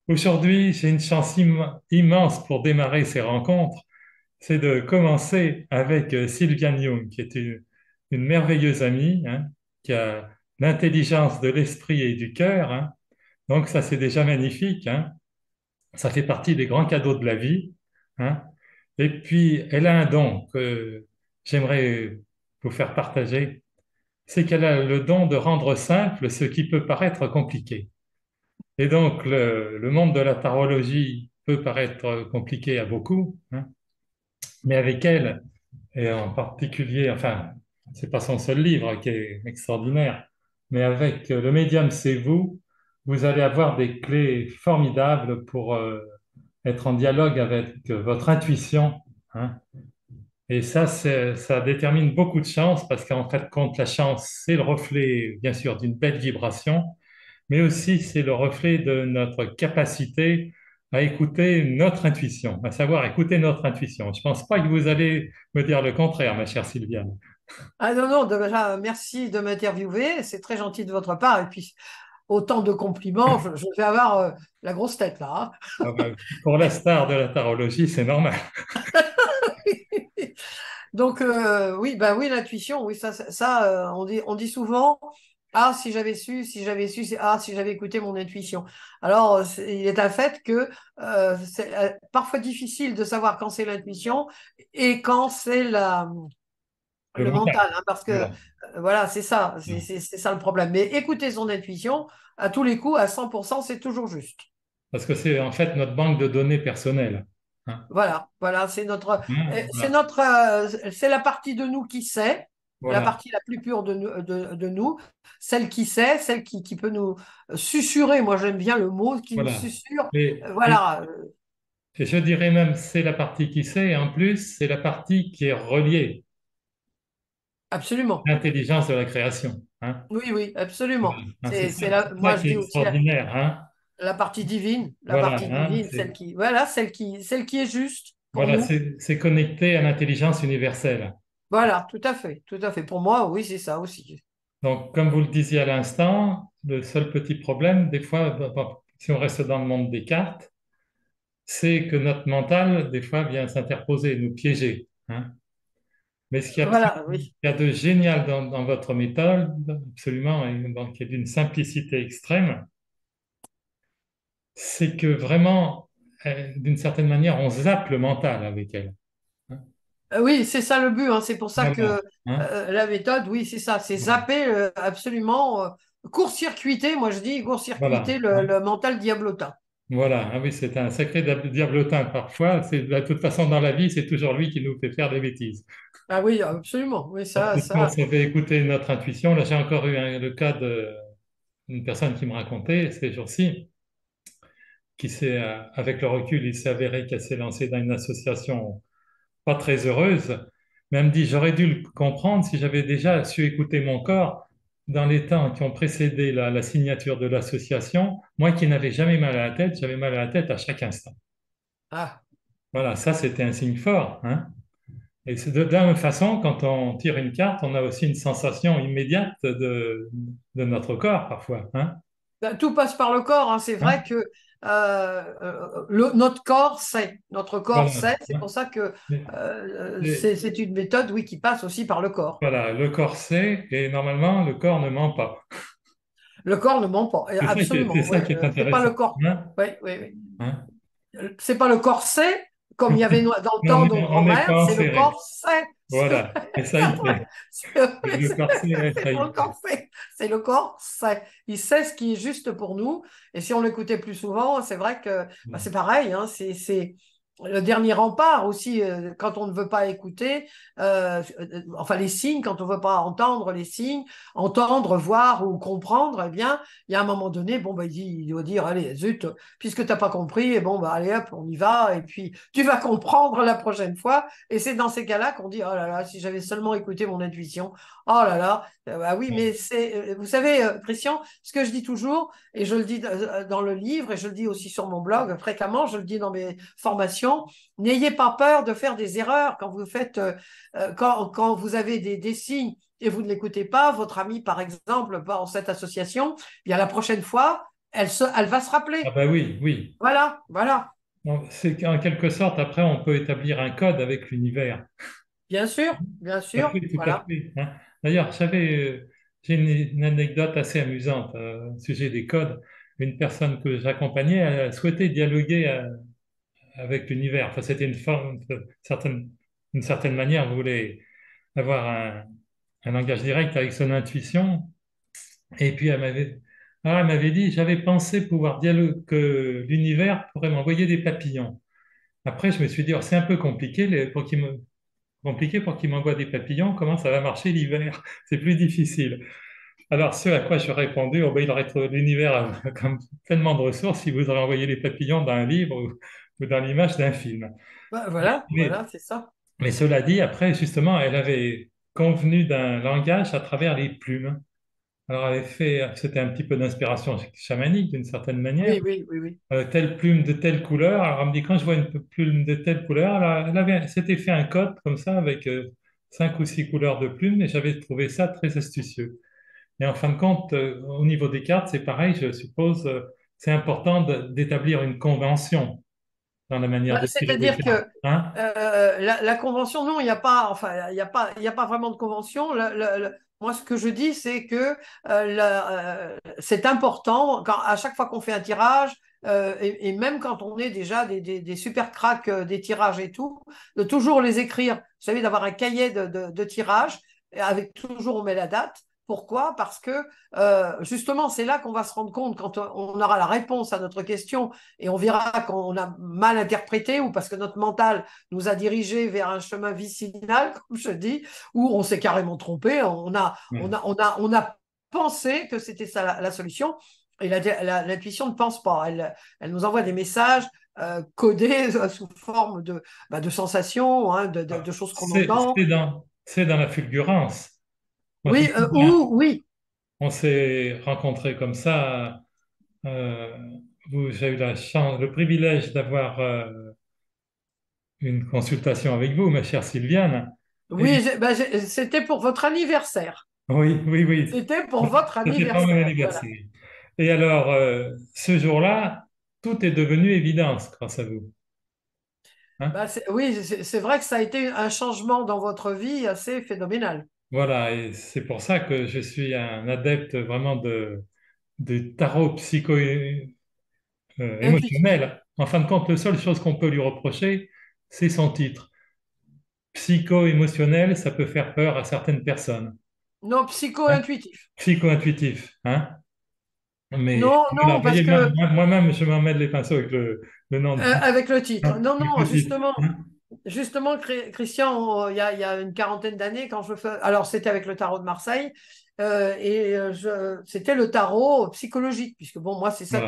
Aujourd'hui, j'ai une chance immense pour démarrer ces rencontres, c'est de commencer avec Sylviane Young, qui est une merveilleuse amie, hein, qui a l'intelligence de l'esprit et du cœur, hein. Donc ça, c'est déjà magnifique, hein. Ça fait partie des grands cadeaux de la vie, hein. Et puis, elle a un don que j'aimerais vous faire partager, c'est qu'elle a le don de rendre simple ce qui peut paraître compliqué. Et donc, le monde de la tarologie peut paraître compliqué à beaucoup, hein, mais avec elle, et en particulier, enfin, c'est pas son seul livre qui est extraordinaire, mais avec le médium, c'est vous, vous allez avoir des clés formidables pour être en dialogue avec votre intuition, hein. Et ça, ça détermine beaucoup de chance parce qu'en fait, compte la chance, c'est le reflet, bien sûr, d'une belle vibration, mais aussi c'est le reflet de notre capacité à écouter notre intuition, à savoir écouter notre intuition. Je ne pense pas que vous allez me dire le contraire, ma chère Sylviane. Ah non, non, déjà, merci de m'interviewer, c'est très gentil de votre part. Et puis, autant de compliments, je vais avoir la grosse tête là, Ah ben, pour la star de la tarologie, c'est normal. hein. Donc, oui, bah oui, l'intuition, oui, on dit souvent, ah, si j'avais su, si j'avais su, ah, si j'avais écouté mon intuition. Alors, il est un fait que c'est parfois difficile de savoir quand c'est l'intuition et quand c'est Le le mental. mental, hein, parce que Voilà. voilà, c'est ça, c'est ça le problème. Mais écouter son intuition, à tous les coups, à 100%, c'est toujours juste. Parce que c'est en fait notre banque de données personnelle, hein. Voilà, voilà, Voilà. c'est la partie de nous qui sait, la Voilà. partie la plus pure de nous, celle qui sait, qui peut nous susurrer. Moi, j'aime bien le mot qui nous Voilà. susurre. Et, et- Voilà, et je dirais même, c'est la partie qui sait, et en plus, c'est la partie qui est reliée absolument. à l'intelligence de la création, hein. Oui, oui, absolument. Hein, c'est c'est ça Moi, je qui est dis aussi extraordinaire, hein. Voilà, la partie hein, divine, voilà, celle qui est juste pour voilà, nous. c'est connecté à l'intelligence universelle. Voilà, tout à fait, tout à fait. Pour moi, oui, c'est ça aussi. Donc, comme vous le disiez à l'instant, le seul petit problème, des fois, bon, si on reste dans le monde des cartes, c'est que notre mental, des fois, vient s'interposer, nous piéger, hein. Mais ce Voilà, oui. qu'il y a de génial dans votre méthode, absolument, et donc, qui est d'une simplicité extrême, c'est que vraiment, d'une certaine manière, on zappe le mental avec elle, hein. Oui, c'est ça le but, hein. C'est pour ça Voilà, que hein. la méthode, oui, c'est ça. C'est Voilà, zapper absolument, court-circuiter, moi je dis, court-circuiter voilà, hein. le mental diablotin. Voilà. Ah oui, c'est un sacré diablotin parfois. C'est, de toute façon, dans la vie, c'est toujours lui qui nous fait faire des bêtises. Ah oui, absolument. Oui, Donc, ça, des fois, on ça. savait écouter notre intuition. Là, j'ai encore eu le cas d'une personne qui me racontait ces jours-ci, avec le recul, il s'est avéré qu'elle s'est lancée dans une association pas très heureuse, mais elle me dit, j'aurais dû le comprendre si j'avais déjà su écouter mon corps dans les temps qui ont précédé la signature de l'association. Moi qui n'avais jamais mal à la tête, j'avais mal à la tête à chaque instant. Ah, Voilà, ça c'était un signe fort, hein. Et c'est de la même façon, quand on tire une carte, on a aussi une sensation immédiate de notre corps parfois, hein. ben, tout passe par le corps, hein. C'est vrai Hein. que notre corps sait. Notre corps Voilà, sait. C'est hein. pour ça que Et- et- c'est une méthode, oui, qui passe aussi par le corps. voilà, le corps sait et normalement le corps ne ment pas. Le corps ne ment pas. C'est Absolument. Oui. ça qui est C'est pas intéressant, le corps. hein. Oui, oui, oui. Hein. C'est pas le corset, comme il y avait dans le temps de nos On n'est grands-mères, pas c'est le enserré. corset. Voilà, et ça y est. Le corset, C'est ça pas y le est. corset, c'est le corset. Il sait ce qui est juste pour nous. Et si on l'écoutait plus souvent, c'est vrai que bah, c'est pareil, hein, c'est le dernier rempart aussi, quand on ne veut pas écouter, enfin les signes, quand on ne veut pas entendre les signes, entendre, voir ou comprendre, eh bien, il y a un moment donné, bon, bah, il doit dire, allez, zut, puisque tu n'as pas compris, et bon, bah, allez hop, on y va, et puis tu vas comprendre la prochaine fois. Et c'est dans ces cas-là qu'on dit, oh là là, si j'avais seulement écouté mon intuition, oh là là, bah oui, mais vous savez, Christian, ce que je dis toujours, et je le dis dans le livre, et je le dis aussi sur mon blog fréquemment, je le dis dans mes formations, n'ayez pas peur de faire des erreurs quand vous faites, quand vous avez des signes et vous ne l'écoutez pas, votre ami, par exemple, dans cette association, bien la prochaine fois, elle va se Ah rappeler. ben oui, oui. Voilà, voilà. C'est qu'en quelque sorte, après, on peut établir un code avec l'univers. Bien Tout à sûr, fait, tout à voilà. fait, hein. D'ailleurs, j'ai une anecdote assez amusante au sujet des codes. Une personne que j'accompagnais a souhaité dialoguer avec l'univers. Enfin, c'était une forme, une certaine manière, voulait avoir un langage direct avec son intuition. Et puis, elle m'avait dit, j'avais pensé pouvoir dialoguer, que l'univers pourrait m'envoyer des papillons. Après, je me suis dit, oh, c'est un peu compliqué compliqué pour qu'il m'envoie des papillons. Comment ça va marcher l'hiver? C'est plus difficile. Alors, ce à quoi je répondu, oh, ben, il aurait trouvé l'univers comme tellement de ressources si vous aurez envoyé les papillons dans un livre ou dans l'image d'un film. Voilà, Mais, voilà, c'est ça. mais cela dit, après, justement, elle avait convenu d'un langage à travers les plumes. Alors, elle avait fait, c'était un petit peu d'inspiration chamanique d'une certaine manière. Oui, oui, oui, oui. Telle plume de telle couleur. Alors, elle me dit, quand je vois une plume de telle couleur, elle s'était fait un code comme ça avec 5 ou 6 couleurs de plumes et j'avais trouvé ça très astucieux. Et en fin de compte, au niveau des cartes, c'est pareil, je suppose, c'est important d'établir une convention dans la manière Bah, de tirer des c'est-à-dire cartes. que Hein? la convention, non, il n'y a pas, enfin, il y a pas vraiment de convention. Moi, ce que je dis, c'est que c'est important, à chaque fois qu'on fait un tirage, et même quand on est déjà des super cracks des tirages et tout, de toujours les écrire. Vous savez, d'avoir un cahier de tirage, avec toujours on met la date. Pourquoi? Parce que justement, c'est là qu'on va se rendre compte quand on aura la réponse à notre question et on verra qu'on a mal interprété ou parce que notre mental nous a dirigés vers un chemin vicinal, comme je dis, où on s'est carrément trompé, Ouais. on a pensé que c'était ça la solution. Et l'intuition ne pense pas. Elle nous envoie des messages codés sous forme de sensations, hein, de choses qu'on entend. C'est dans la fulgurance. Moi, je me Oui, souviens, ou oui, on s'est rencontrés comme ça. euh, j'ai eu la chance, le privilège d'avoir une consultation avec vous, ma chère Sylviane. Et oui, ben, c'était pour votre anniversaire. oui, oui, oui. C'était pour votre C'était pas mon anniversaire. Voilà. anniversaire. Et alors, ce jour-là, tout est devenu évidence grâce à vous. Hein. Bah, oui, c'est vrai que ça a été un changement dans votre vie assez phénoménal. Voilà, et c'est pour ça que je suis un adepte vraiment de tarot Intuitif. émotionnel. En fin de compte, la seule chose qu'on peut lui reprocher, c'est son titre. Psycho-émotionnel, ça peut faire peur à certaines personnes. Non, Hein. psycho-intuitif. Psycho-intuitif, hein. Mais Non, voilà, non, vous parce voyez, que moi-même, je m'emmêle les pinceaux avec le nom de avec le titre. Non, avec non, le titre. justement, Hein. justement, Christian, il y a une quarantaine d'années, quand je fais, alors c'était avec le tarot de Marseille, c'était le tarot psychologique, puisque bon, moi, c'est ça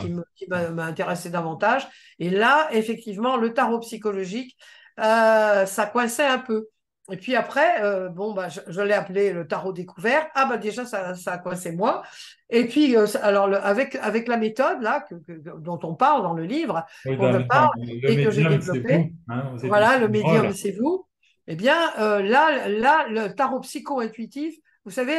Voilà. m'a intéressé davantage. Et là, effectivement, le tarot psychologique, ça coinçait un peu. Et puis après, bon, bah, je l'ai appelé le tarot découvert. Ah, bah, déjà, ça a coincé moi. Et puis, alors, avec la méthode, là, dont on parle dans le livre, Oui, dont je parle, le et que j'ai médium, c'est développé, vous, hein, aux voilà, éditions le médium, Roll. c'est vous. Eh bien, là, le tarot psycho-intuitif, vous savez,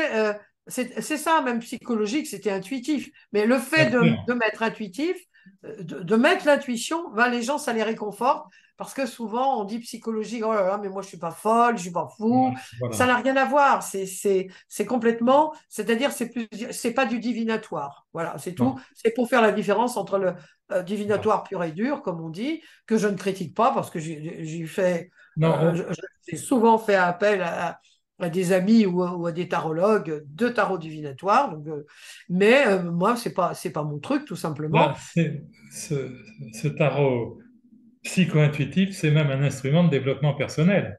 c'est ça, même psychologique, c'était intuitif. Mais le fait Bien sûr. de mettre intuitif, de mettre l'intuition, ben, les gens, ça les réconforte. Parce que souvent, on dit psychologique, oh là là, mais moi, je suis pas folle, je suis pas fou. Ça Voilà. n'a rien à voir. C'est complètement, c'est-à-dire, c'est pas du divinatoire. Voilà, c'est tout. Non. C'est pour faire la différence entre le Voilà. divinatoire pur et dur, comme on dit, que je ne critique pas parce que j'ai fait, Non, j'ai souvent fait appel à des amis ou à des tarologues de tarot divinatoire. Donc, mais moi, c'est pas mon truc, tout simplement. là, ce tarot psycho-intuitif, c'est même un instrument de développement personnel.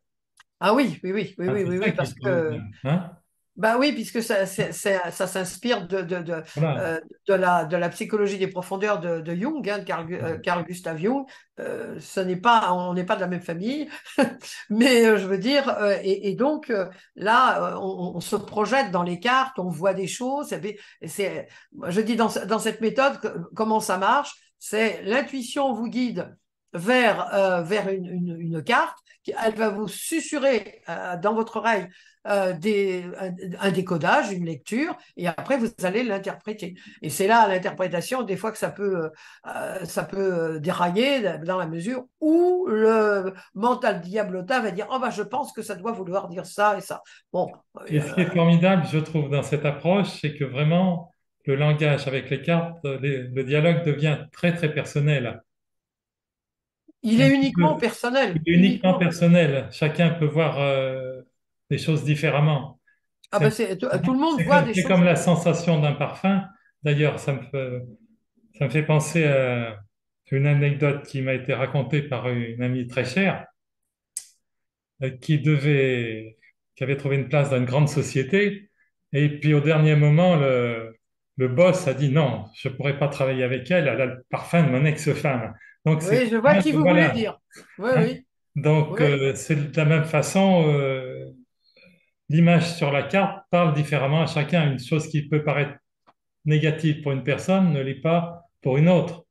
Ah oui, oui, oui, oui, Hein, oui, c'est oui, ça oui, qu'il parce faut que hein. bah oui, puisque ça s'inspire Voilà. de la psychologie des profondeurs de Jung, hein, de Carl Gustav Jung. On n'est pas de la même famille, mais je veux dire, et donc là, on se projette dans les cartes, on voit des choses. Je dis dans cette méthode, comment ça marche? C'est l'intuition vous guide vers une carte, elle va vous susurrer dans votre oreille un décodage, une lecture, et après vous allez l'interpréter. Et c'est là l'interprétation, des fois que ça peut dérailler dans la mesure où le mental diablotin va dire, oh bah je pense que ça doit vouloir dire ça et ça. Bon, Et ce qui est formidable, je trouve, dans cette approche, c'est que vraiment, le langage avec les cartes, le dialogue devient très, très personnel. il C'est est un petit uniquement peu personnel, uniquement uniquement. personnel. Chacun peut voir les choses différemment. Ah C'est ben tout le monde voit des c'est comme choses. la sensation d'un parfum. D'ailleurs, ça me fait penser à une anecdote qui m'a été racontée par une amie très chère qui avait trouvé une place dans une grande société. Et puis au dernier moment, le boss a dit non, je ne pourrais pas travailler avec elle, elle a le parfum de mon ex-femme. Donc c'est Oui, je vois qui vous voulez voilà. dire. Oui, Hein. oui, Donc oui. c'est de la même façon, l'image sur la carte parle différemment à chacun. Une chose qui peut paraître négative pour une personne ne l'est pas pour une autre.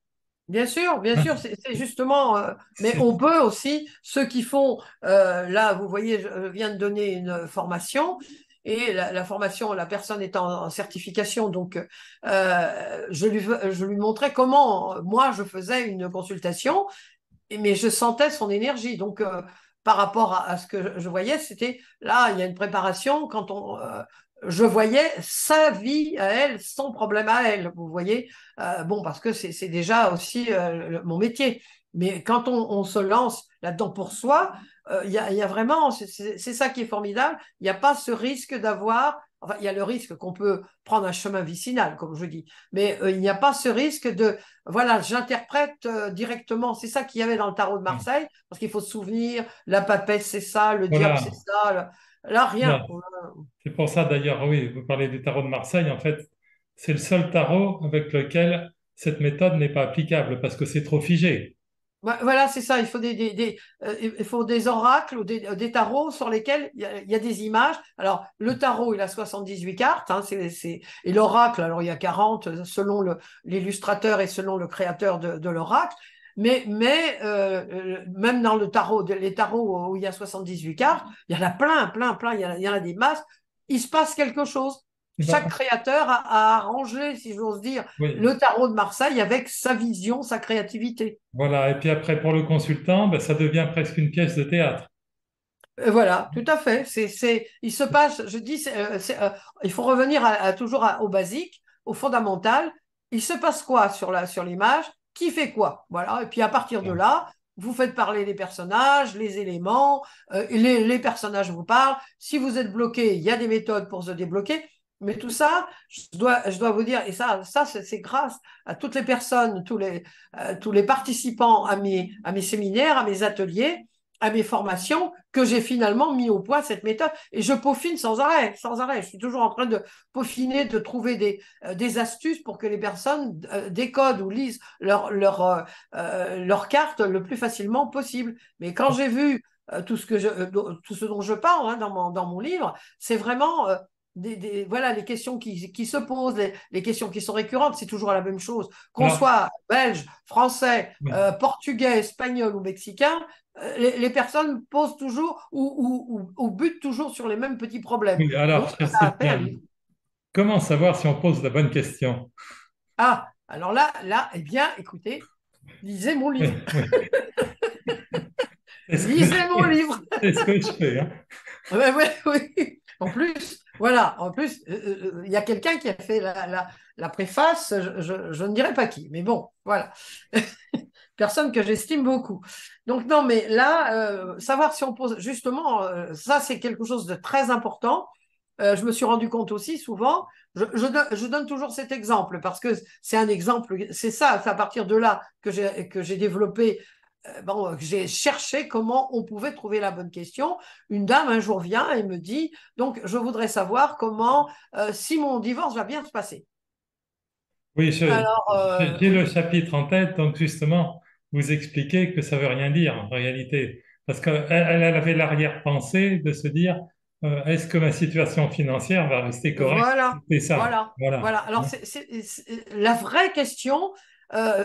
Bien sûr, Hein. c'est justement. Mais C'est- on peut aussi, ceux qui font, là, vous voyez, je viens de donner une formation, et la formation, la personne est en certification, donc je lui montrais comment moi je faisais une consultation, mais je sentais son énergie. Donc, par rapport à ce que je voyais, c'était là, il y a une préparation quand je voyais sa vie à elle, son problème à elle, vous voyez. Bon, parce que c'est déjà aussi mon métier. Mais quand on se lance là-dedans pour soi, il y a vraiment, c'est ça qui est formidable. Il n'y a pas ce risque d'avoir, enfin, il y a le risque qu'on peut prendre un chemin vicinal, comme je dis, mais il n'y a pas ce risque de, voilà, j'interprète directement. C'est ça qu'il y avait dans le tarot de Marseille, parce qu'il faut se souvenir, la papesse, c'est ça, le diable, c'est Voilà. ça. Là, Voilà. rien. C'est pour ça d'ailleurs, oui, vous parlez du tarot de Marseille, en fait, c'est le seul tarot avec lequel cette méthode n'est pas applicable parce que c'est trop figé. Voilà, c'est ça. Il faut il faut des oracles ou des tarots sur lesquels il y a des images. Alors, le tarot, il a 78 cartes, hein, et l'oracle, alors il y a 40 selon l'illustrateur et selon le créateur de l'oracle. Même dans le tarot, les tarots où il y a 78 cartes, il y en a plein, plein, plein, il y en a des masses. Il se passe quelque chose. Eh Chaque ben, créateur a arrangé, si j'ose dire, oui, le tarot de Marseille avec sa vision, sa créativité. voilà. Et puis après, pour le consultant, ben, ça devient presque une pièce de théâtre. Voilà, tout à fait. Il se passe, je dis, il faut revenir toujours au basique, au fondamental. Il se passe quoi sur l'image? Qui fait quoi? Voilà. Et puis à partir de là, vous faites parler les personnages, les éléments, les personnages vous parlent. Si vous êtes bloqué, il y a des méthodes pour se débloquer. Mais tout ça, je dois vous dire, et ça c'est grâce à toutes les personnes, tous les participants à mes séminaires, à mes ateliers, à mes formations, que j'ai finalement mis au point cette méthode. Et je peaufine sans arrêt, sans arrêt. Je suis toujours en train de peaufiner, de trouver des astuces pour que les personnes décodent ou lisent leur carte le plus facilement possible. Mais quand j'ai vu tout ce dont je parle, hein, dans mon livre, c'est vraiment voilà, les questions qui se posent, les questions qui sont récurrentes, c'est toujours la même chose. Qu'on Alors, soit belge, français, oui, portugais, espagnol ou mexicain, les personnes posent toujours ou butent toujours sur les mêmes petits problèmes. oui. Donc, Alors, cher ça a fait un Sylviane, livre. comment savoir si on pose la bonne question? Ah, alors là, eh bien, écoutez, lisez mon Oui, livre. oui. C'est ce que je Lisez mon fais. livre. C'est ce que je fais, hein. Ouais, ouais, oui. En plus, voilà, en plus, il y a quelqu'un qui a fait la préface, je ne dirais pas qui, mais bon, voilà. Personne que j'estime beaucoup. Donc non, mais là, savoir si on pose, justement, ça c'est quelque chose de très important. Je me suis rendu compte aussi souvent, je donne toujours cet exemple parce que c'est un exemple, c'est à partir de là que j'ai développé, bon, que j'ai cherché comment on pouvait trouver la bonne question. Une dame un jour vient et me dit, donc je voudrais savoir comment, si mon divorce va bien se passer. Oui, Alors, j'ai le oui, chapitre en tête, donc justement, vous expliquez que ça veut rien dire en réalité. Parce qu'elle avait l'arrière-pensée de se dire, est-ce que ma situation financière va rester correcte? voilà, C'est ça, voilà, voilà. voilà. Alors, Hein. la vraie question.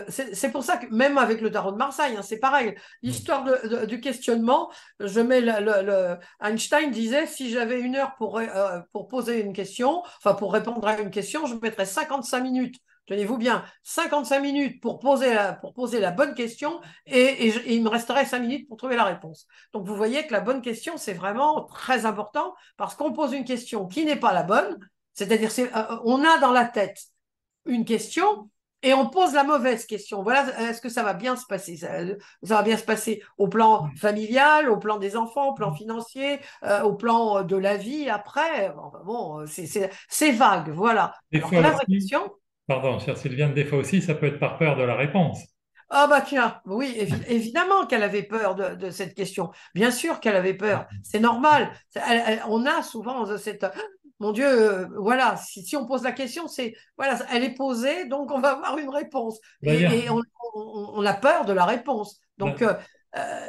C'est pour ça que même avec le tarot de Marseille, hein, c'est pareil. L'histoire du questionnement, je mets Einstein disait si j'avais 1 heure pour poser une question, enfin pour répondre à une question, je mettrais 55 minutes. Tenez-vous bien, 55 minutes pour poser la bonne question et il me resterait 5 minutes pour trouver la réponse. Donc vous voyez que la bonne question, c'est vraiment très important parce qu'on pose une question qui n'est pas la bonne, c'est-à-dire on a dans la tête une question et on pose la mauvaise question. Voilà, est-ce que ça va bien se passer? Ça va bien se passer au plan familial, au plan des enfants, au plan financier, au plan de la vie après. Bon, c'est vague, voilà. Des Alors fois que la vraie aussi, question, pardon, chère Sylviane, des fois aussi, ça peut être par peur de la réponse. ah bah tiens, oui, évidemment qu'elle avait peur de cette question. Bien sûr qu'elle avait peur. C'est normal. On a souvent cette... Mon Dieu, voilà, si on pose la question, c'est... Voilà, elle est posée, donc on va avoir une réponse. D'ailleurs, On a peur de la réponse. Donc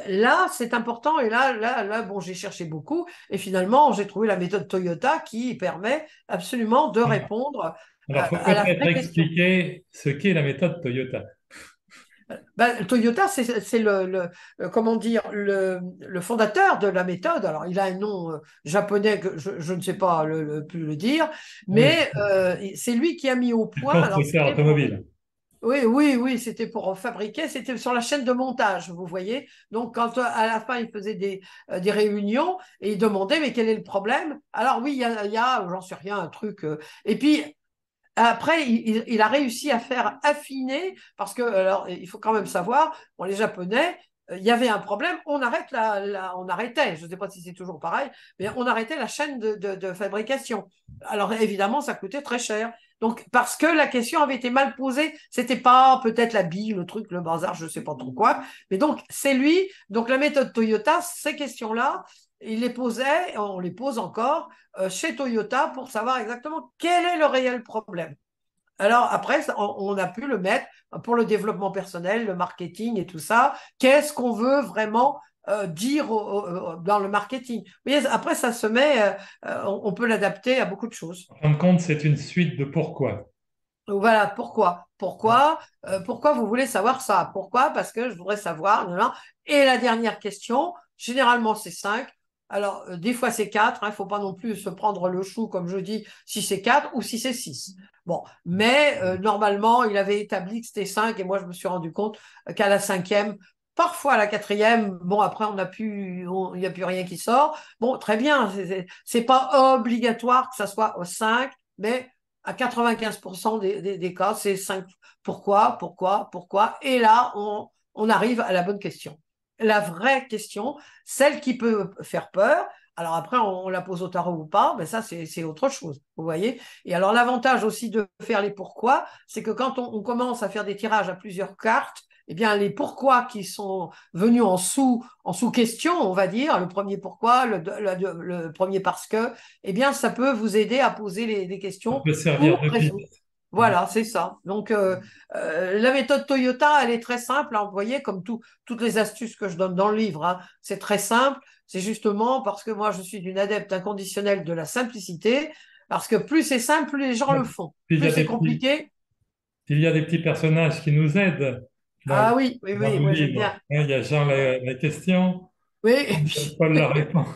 là, c'est important. Et là, bon, j'ai cherché beaucoup. Et finalement, j'ai trouvé la méthode Toyota qui permet absolument de répondre alors, il faut à la peut-être vraie question. expliquer ce qu'est la méthode Toyota. Ben, Toyota, c'est comment dire, le fondateur de la méthode. Alors, il a un nom japonais que je ne sais pas plus le dire, Oui, mais c'est lui qui a mis au point. Alors, constructeur automobile. oui, oui, oui, c'était pour fabriquer, c'était sur la chaîne de montage, vous voyez. Donc, quand à la fin, il faisait des réunions et il demandait, mais quel est le problème? Alors, oui, j'en sais rien, un truc. Et puis, après, il a réussi à faire affiner, parce que, alors, il faut quand même savoir, bon, les Japonais, il y avait un problème, on arrêtait, je ne sais pas si c'est toujours pareil, mais on arrêtait la chaîne de fabrication. Alors, évidemment, ça coûtait très cher. Donc, parce que la question avait été mal posée, c'était pas peut-être la bille, le truc, le bazar, je ne sais pas trop quoi. Mais donc, c'est lui, donc la méthode Toyota, ces questions-là, il les posait, on les pose encore, chez Toyota pour savoir exactement quel est le réel problème. Alors après, on a pu le mettre pour le développement personnel, le marketing et tout ça. Qu'est-ce qu'on veut vraiment dire dans le marketing? Oui, après, ça se met, on peut l'adapter à beaucoup de choses. En fin de compte, c'est une suite de pourquoi. Donc voilà, pourquoi? Pourquoi vous voulez savoir ça? Pourquoi? Parce que je voudrais savoir. Et la dernière question, généralement c'est 5. Alors, des fois c'est 4. Il ne faut pas non plus se prendre le chou, comme je dis, si c'est 4 ou si c'est 6. Bon, mais normalement, il avait établi que c'était 5 et moi je me suis rendu compte qu'à la cinquième, parfois à la quatrième, bon après il n'y a plus rien qui sort. Bon, très bien, c'est pas obligatoire que ça soit au 5, mais à 95% des cas, c'est 5. Pourquoi? Et là, on arrive à la bonne question. La vraie question, celle qui peut faire peur. Alors après, on la pose au tarot ou pas, mais ça, c'est autre chose. Vous voyez? Et alors, l'avantage aussi de faire les pourquoi, c'est que quand on commence à faire des tirages à plusieurs cartes, eh bien, les pourquoi qui sont venus en sous-question, on va dire, le premier pourquoi, le premier parce que, eh bien, ça peut vous aider à poser des Ça questions peut servir pour de piste. résoudre. Voilà, c'est ça. Donc, la méthode Toyota, elle est très simple à employer, comme toutes les astuces que je donne dans le livre, hein. C'est très simple. C'est justement parce que moi, je suis une adepte inconditionnelle de la simplicité, parce que plus c'est simple, plus les gens le font. Puis Plus c'est compliqué, il y a des petits personnages qui nous aident dans ah oui, oui, dans oui, le moi j'aime livre. bien. Hein, il y a Jean la question, Oui, et puis, Paul la réponse.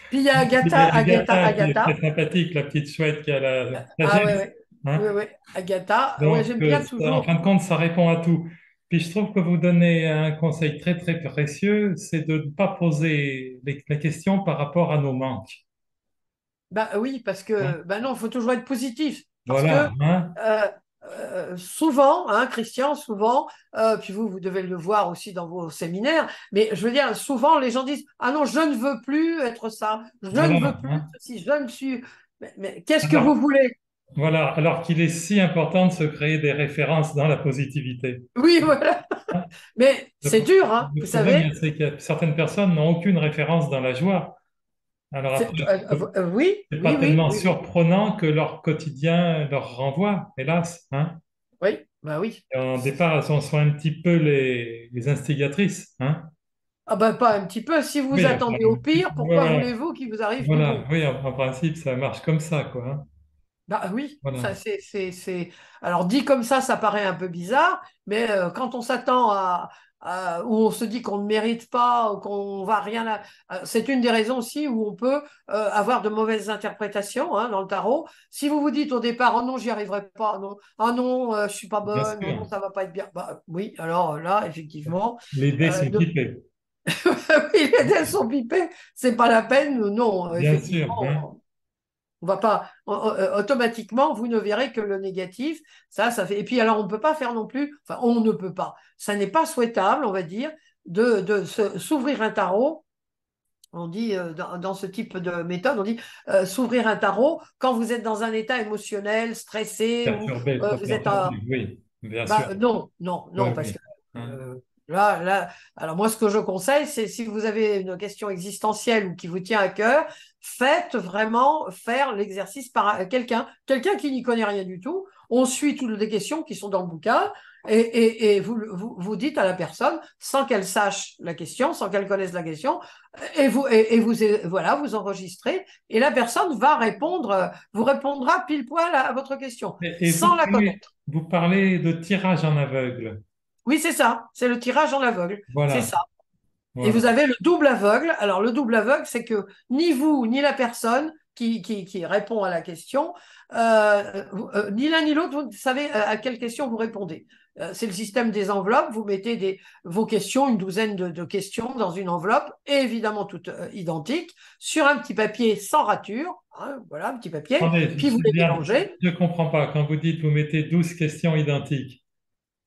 puis il y a Il y a Agatha qui est Agatha. très sympathique, la petite chouette qui a la Ah sagesse. oui, oui, oui, Hein. oui, Agatha. Ouais, Donc, j'aime bien en fin toujours. de compte, ça répond à tout. Puis je trouve que vous donnez un conseil très, très précieux, c'est de ne pas poser les questions par rapport à nos manques. Bah oui, parce Hein. que bah non, il faut toujours être positif. Parce que Voilà. Hein. euh, souvent, hein, Christian, souvent, puis vous devez le voir aussi dans vos séminaires, mais je veux dire, souvent les gens disent, ah non, je ne veux plus être ça, je Voilà. ne veux plus être Hein. ceci, je ne suis. Mais qu'est-ce que vous Alors, voulez? voilà. Alors qu'il est si important de se créer des références dans la positivité. Oui, voilà. Hein. Mais Le, c'est dur, hein, le vous problème, savez. c'est que certaines personnes n'ont aucune référence dans la joie. Alors après, Oui, c'est pas oui, oui, tellement oui, oui, surprenant que leur quotidien leur renvoie, hélas. Hein. oui, bah oui. Et en départ, elles sont un petit peu les instigatrices. Hein. Ah ben pas un petit peu. Si vous Oui, enfin, attendez au pire, pourquoi voilà, voulez-vous qu'il vous arrive du voilà. bon? Oui, en principe, ça marche comme ça, quoi. Hein. Bah oui, ça Voilà. Alors dit comme ça paraît un peu bizarre, mais quand on s'attend ou on se dit qu'on ne mérite pas, ou qu'on va rien c'est une des raisons aussi où on peut avoir de mauvaises interprétations hein, dans le tarot. Si vous vous dites au départ, oh non, j'y arriverai pas, non, ah non, je suis pas Bien bonne, non, non, sûr. ça va pas être bien. Bah oui, alors là, effectivement, Les dés euh, sont ne- pipés. oui, les dés sont pipés, c'est pas la peine, non, Bien sûr, hein. effectivement. On va pas automatiquement, vous ne verrez que le négatif. Ça fait. Et puis alors, on ne peut pas faire non plus. Enfin, on ne peut pas. Ça n'est pas souhaitable, on va dire, s'ouvrir un tarot. On dit dans ce type de méthode, on dit s'ouvrir un tarot quand vous êtes dans un état émotionnel, stressé ou Perturbé, trop vous êtes perturbé, oui, bien sûr. bah, non, non, Oui, non, parce que oui. Hein. euh, alors moi, ce que je conseille, c'est si vous avez une question existentielle ou qui vous tient à cœur, faites vraiment faire l'exercice par quelqu'un qui n'y connaît rien du tout. On suit toutes les questions qui sont dans le bouquin et vous dites à la personne, sans qu'elle sache la question, sans qu'elle connaisse la question, voilà, vous enregistrez et la personne va répondre, vous répondra pile poil à votre question, Et sans la connaître. vous parlez de tirage en aveugle. Oui, c'est ça. C'est le tirage en aveugle. C'est Voilà, ça. Et vous voilà. avez le double aveugle. Alors, le double aveugle, c'est que ni vous, ni la personne qui répond à la question, ni l'un ni l'autre, vous ne savez à quelle question vous répondez. C'est le système des enveloppes. Vous mettez vos questions, une douzaine de questions dans une enveloppe, évidemment toutes identiques, sur un petit papier sans rature. Hein, voilà, un petit papier. Attendez, Puis vous les Sylviane, mélangez. je ne comprends pas. Quand vous dites vous mettez 12 questions identiques.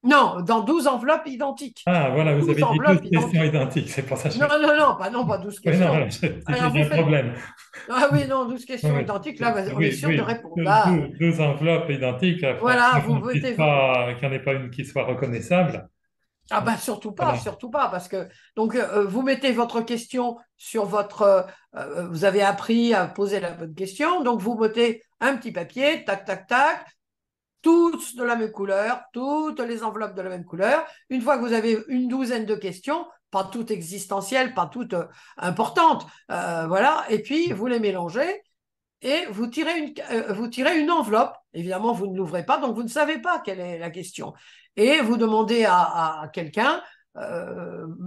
Non, dans 12 enveloppes identiques. Ah, voilà, vous 12 avez dit 12 enveloppes questions identiques. identiques. C'est pour ça que je... Non, non, non, pas 12 Oui, non, questions. c'est qu'il Alors, y vous a un faites. problème. Ah oui, non, 12 Oui, questions identiques, là, bah, on est oui, sûr de oui. répondre. Là, 12 enveloppes identiques, il faut voilà, qu'il vous n'y en puisse votez. pas, qu'il n'y en ait pas une qui soit reconnaissable. Ah ben Voilà. surtout pas, parce que donc vous mettez votre question sur vous avez appris à poser la bonne question, donc vous mettez un petit papier, tac, tac, tac, tous de la même couleur, toutes les enveloppes de la même couleur. Une fois que vous avez une douzaine de questions, pas toutes existentielles, pas toutes importantes, voilà, et puis vous les mélangez et vous tirez une enveloppe. Évidemment, vous ne l'ouvrez pas, donc vous ne savez pas quelle est la question. Et vous demandez à quelqu'un,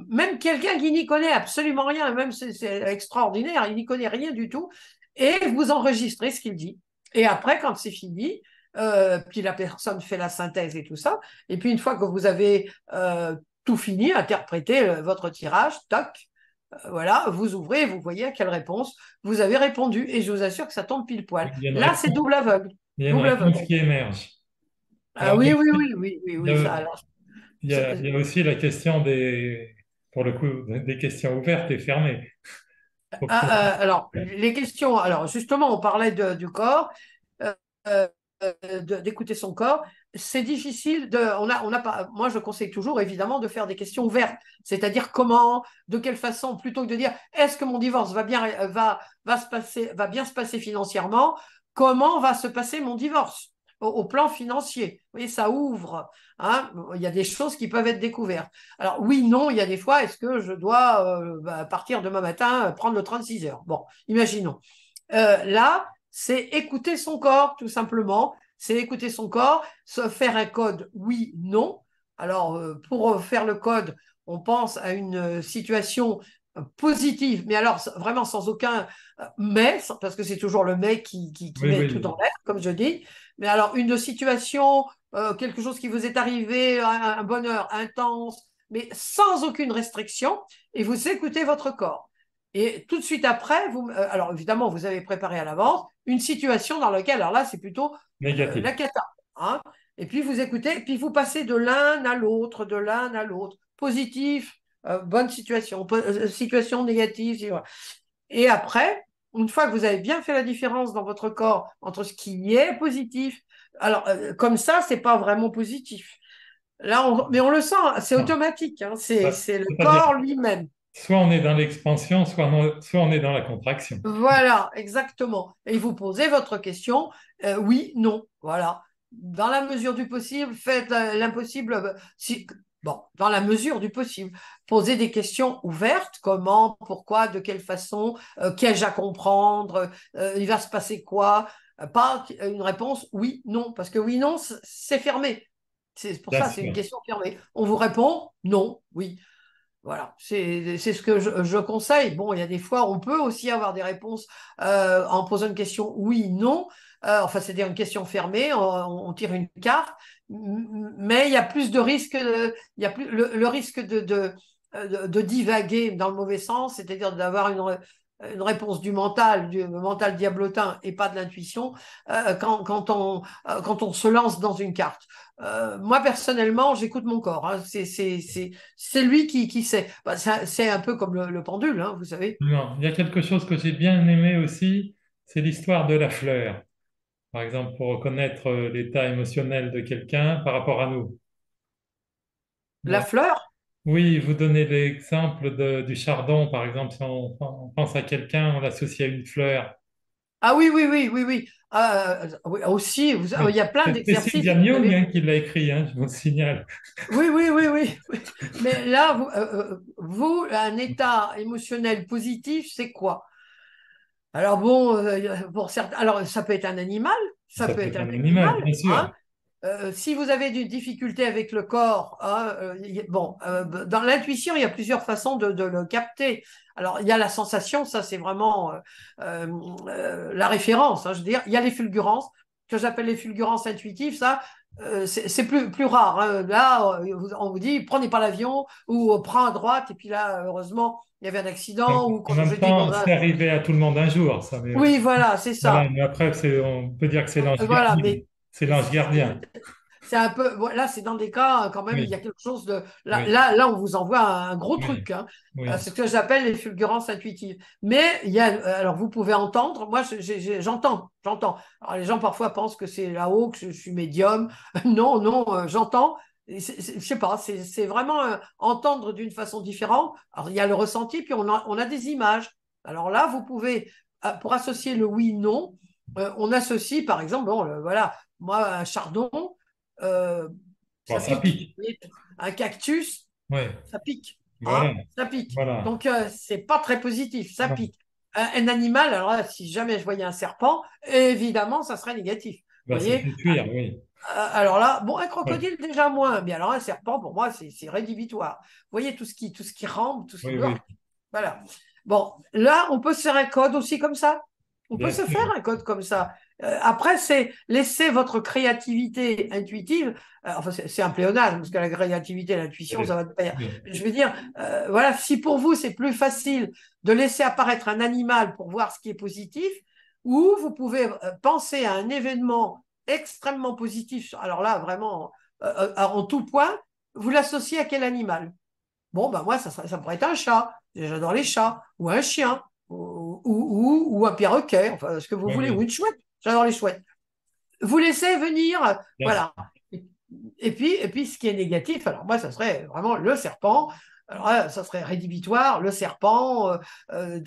même quelqu'un qui n'y connaît absolument rien, même c'est extraordinaire, il n'y connaît rien du tout, et vous enregistrez ce qu'il dit. Et après, quand c'est fini, puis la personne fait la synthèse et tout ça, et puis une fois que vous avez tout fini, interprété votre tirage, toc, voilà, vous ouvrez, vous voyez à quelle réponse vous avez répondu. Et je vous assure que ça tombe pile poil. Il y a une Là, c'est réponse, double aveugle. il y a une Double aveugle. réponse qui émerge. Ah Alors, oui, oui, oui, oui, oui, il y oui. a, Ça, alors, il y a aussi la question pour le coup, des questions ouvertes et fermées. Faut que ça- alors, les questions. Alors, justement, on parlait du corps, euh, euh, d'écouter son corps. C'est difficile on a pas, moi, je conseille toujours, évidemment, de faire des questions ouvertes. C'est-à-dire comment, de quelle façon, plutôt que de dire est-ce que mon divorce va bien se passer financièrement, comment va se passer mon divorce au plan financier. Vous voyez, ça ouvre. Hein, il y a des choses qui peuvent être découvertes. Alors oui, non, il y a des fois, est-ce que je dois partir demain matin, prendre le 36 heures. Bon, imaginons. Là, c'est écouter son corps, tout simplement. C'est écouter son corps, se faire un code oui, non. Alors, pour faire le code, on pense à une situation positive, mais alors vraiment sans aucun mais, parce que c'est toujours le mais qui Oui, met tout en oui. l'air, comme je dis. Mais alors, une situation, quelque chose qui vous est arrivé, un bonheur intense, mais sans aucune restriction, et vous écoutez votre corps. Et tout de suite après, alors évidemment, vous avez préparé à l'avance une situation dans laquelle, alors là, c'est plutôt la Négatif. cata. Hein. Et puis vous écoutez, puis vous passez de l'un à l'autre, de l'un à l'autre. Positif, bonne situation, situation négative. Voilà. Et après, une fois que vous avez bien fait la différence dans votre corps entre ce qui est positif, alors comme ça, c'est pas vraiment positif. Là, mais on le sent, c'est Non. automatique, hein, Ça- c'est le C'est-à-dire, corps lui-même. soit on est dans l'expansion, soit on est dans la contraction. Voilà, exactement. Et vous posez votre question, oui, non, voilà. Dans la mesure du possible, faites l'impossible. Bon, dans la mesure du possible, posez des questions ouvertes, comment, pourquoi, de quelle façon, qu'ai-je à comprendre, il va se passer quoi. pas une réponse oui, non, parce que oui, non, c'est fermé. C'est pour bien ça, c'est une sûr. question fermée. On vous répond non, oui. Voilà, c'est ce que je conseille. Bon, il y a des fois, on peut aussi avoir des réponses en posant une question oui, non. Enfin, c'est-à-dire une question fermée, on tire une carte, mais il y a plus de risque, il y a plus le risque de divaguer dans le mauvais sens, c'est-à-dire d'avoir une réponse du mental diablotin et pas de l'intuition quand on se lance dans une carte. Moi, personnellement, j'écoute mon corps. Hein. C'est lui qui sait. Bah, c'est un peu comme le pendule, hein, vous savez. Non, il y a quelque chose que j'ai bien aimé aussi, c'est l'histoire de la fleur. Par exemple, pour reconnaître l'état émotionnel de quelqu'un par rapport à nous. La Bon. fleur. Oui, vous donnez l'exemple du chardon, par exemple, si on pense à quelqu'un, on l'associe à une fleur. Ah oui, oui, oui, oui, oui. Oui, aussi, Oui. il y a plein C'est d'exercices, Sylviane vous Young, savez. hein, qui l'a écrit, hein, je vous le signale. Oui, oui, oui, oui, oui. Mais là, vous, un état émotionnel positif, c'est quoi? Alors bon, pour certains, alors ça peut être un animal, ça Ça peut peut être être un un animal, animal, bien sûr. hein. Si vous avez des difficultés avec le corps, hein, bon, dans l'intuition, il y a plusieurs façons de le capter. Alors, il y a la sensation, ça c'est vraiment euh, la référence. Hein, je veux dire, il y a les fulgurances, que j'appelle les fulgurances intuitives, ça. C'est plus rare. Hein. Là, on vous dit, prenez pas l'avion ou prends à droite, et puis là, heureusement, il y avait un En accident ou en quand même j'étais temps, dans un. c'est arrivé à tout le monde un jour, ça. Mais, Oui, voilà, c'est voilà, ça. mais après, on peut dire que c'est l'ange Voilà, gardien. mais C'est l'ange gardien. c'est un peu, là, c'est dans des cas quand même, il y a Oui, quelque chose de. Là, oui, là, là on vous envoie un gros oui, truc. Hein. oui. C'est ce que j'appelle les fulgurances intuitives. Mais il y a, alors vous pouvez entendre. Moi, j'entends. Alors les gens parfois pensent que c'est là-haut que je suis médium. Non, non, j'entends. Je sais pas, c'est vraiment entendre d'une façon différente. Alors il y a le ressenti, puis on a des images. Alors là, vous pouvez, pour associer le oui-non, on associe, par exemple, bon, voilà, moi, un chardon, euh, Bon, ça ça pique. pique. Vous voyez, un cactus, Oui, ça pique. voilà, Hein, ça pique. voilà. Donc, c'est pas très positif, ça Non. pique. Un animal, alors là, si jamais je voyais un serpent, évidemment, ça serait négatif. Vous Ben, ça voyez? fait fuir, oui. Alors là, bon, un Oui, crocodile, déjà moins. Mais alors, un serpent, pour moi, c'est rédhibitoire. Vous voyez, tout ce qui rampe, tout ce qui. oui, oui, Voilà. Bon, là, on peut se faire un code aussi comme ça. On peut bien se sûr. faire un code comme ça. Après, c'est laisser votre créativité intuitive. Enfin, c'est un pléonasme, parce que la créativité et l'intuition, ça va de pair. Oui. Je veux dire, voilà, si pour vous, c'est plus facile de laisser apparaître un animal pour voir ce qui est positif, ou vous pouvez penser à un événement extrêmement positif, alors là, vraiment, en tout point, vous l'associez à quel animal? Bon, ben moi, ça pourrait être un chat. J'adore les chats. Ou un chien. Ou un perroquet. Enfin, ce que vous Oui, voulez. Ou oui, une chouette. J'adore les chouettes. Vous laissez venir. bien sûr. Voilà. Et puis, ce qui est négatif, alors moi, ça serait vraiment le serpent. Alors là, ça serait rédhibitoire. Le serpent, euh,